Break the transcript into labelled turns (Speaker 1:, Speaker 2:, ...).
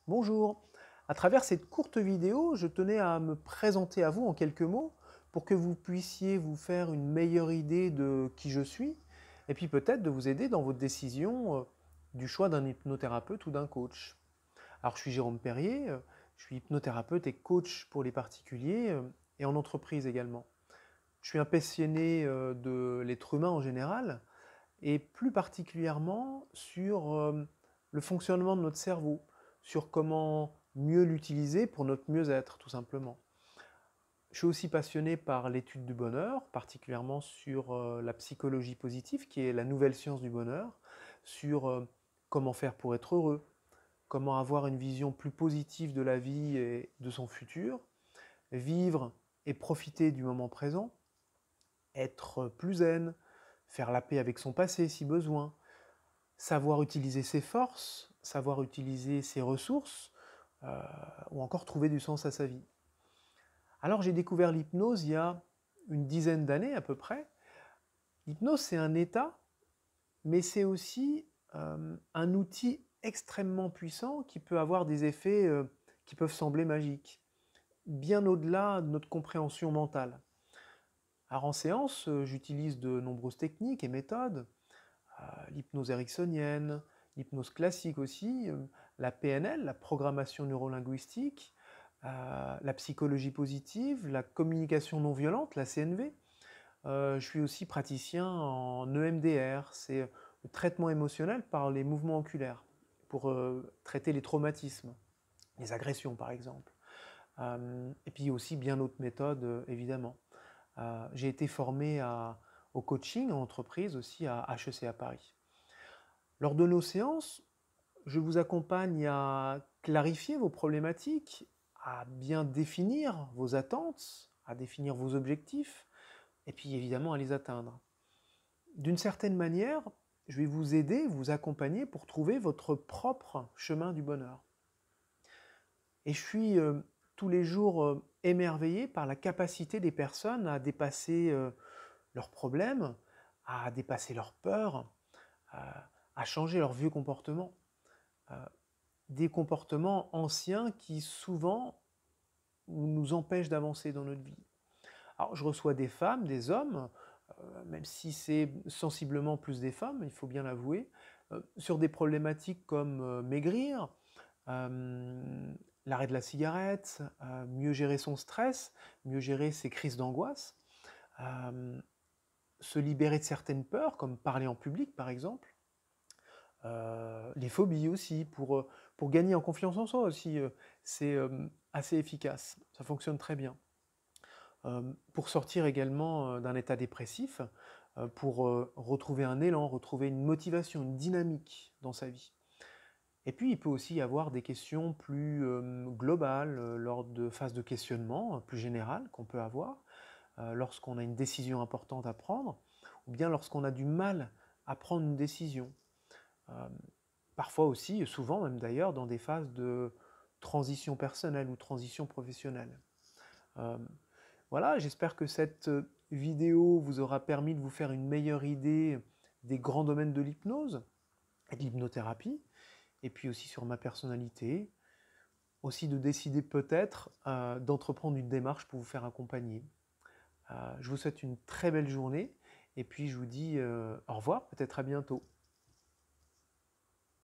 Speaker 1: Bonjour. À travers cette courte vidéo, je tenais à me présenter à vous en quelques mots pour que vous puissiez vous faire une meilleure idée de qui je suis et puis peut-être de vous aider dans votre décision du choix d'un hypnothérapeute ou d'un coach. Alors je suis Jérôme Perrier, je suis hypnothérapeute et coach pour les particuliers et en entreprise également. Je suis un passionné de l'être humain en général et plus particulièrement sur le fonctionnement de notre cerveau, sur comment mieux l'utiliser pour notre mieux-être, tout simplement. Je suis aussi passionné par l'étude du bonheur, particulièrement sur la psychologie positive, qui est la nouvelle science du bonheur, sur comment faire pour être heureux, comment avoir une vision plus positive de la vie et de son futur, vivre et profiter du moment présent, être plus zen, faire la paix avec son passé si besoin, savoir utiliser ses forces, savoir utiliser ses ressources, ou encore trouver du sens à sa vie. Alors j'ai découvert l'hypnose il y a une dizaine d'années à peu près. L'hypnose c'est un état, mais c'est aussi un outil extrêmement puissant qui peut avoir des effets qui peuvent sembler magiques, bien au-delà de notre compréhension mentale. Alors en séance, j'utilise de nombreuses techniques et méthodes, l'hypnose ericksonienne, l'hypnose classique aussi, la PNL, la programmation neurolinguistique, la psychologie positive, la communication non violente, la CNV. Je suis aussi praticien en EMDR, c'est le traitement émotionnel par les mouvements oculaires, pour traiter les traumatismes, les agressions par exemple. Et puis aussi bien d'autres méthodes, évidemment. J'ai été formé au coaching en entreprise aussi à HEC à Paris. Lors de nos séances, je vous accompagne à clarifier vos problématiques, à bien définir vos attentes, à définir vos objectifs, et puis évidemment à les atteindre. D'une certaine manière, je vais vous aider, vous accompagner pour trouver votre propre chemin du bonheur. Et je suis tous les jours émerveillé par la capacité des personnes à dépasser leurs problèmes, à dépasser leurs peurs, à changer leurs vieux comportements. Des comportements anciens qui souvent nous empêchent d'avancer dans notre vie. Alors je reçois des femmes, des hommes, même si c'est sensiblement plus des femmes, il faut bien l'avouer, sur des problématiques comme maigrir, l'arrêt de la cigarette, mieux gérer son stress, mieux gérer ses crises d'angoisse, se libérer de certaines peurs, comme parler en public par exemple, les phobies aussi, pour gagner en confiance en soi aussi, c'est assez efficace, ça fonctionne très bien. Pour sortir également d'un état dépressif, pour retrouver un élan, retrouver une motivation, une dynamique dans sa vie. Et puis il peut aussi y avoir des questions plus globales lors de phases de questionnement plus générales qu'on peut avoir, lorsqu'on a une décision importante à prendre, ou bien lorsqu'on a du mal à prendre une décision. Parfois aussi, souvent même d'ailleurs, dans des phases de transition personnelle ou transition professionnelle. Voilà, j'espère que cette vidéo vous aura permis de vous faire une meilleure idée des grands domaines de l'hypnose et de l'hypnothérapie, et puis aussi sur ma personnalité, aussi de décider peut-être d'entreprendre une démarche pour vous faire accompagner. Je vous souhaite une très belle journée, et puis je vous dis au revoir, peut-être à bientôt.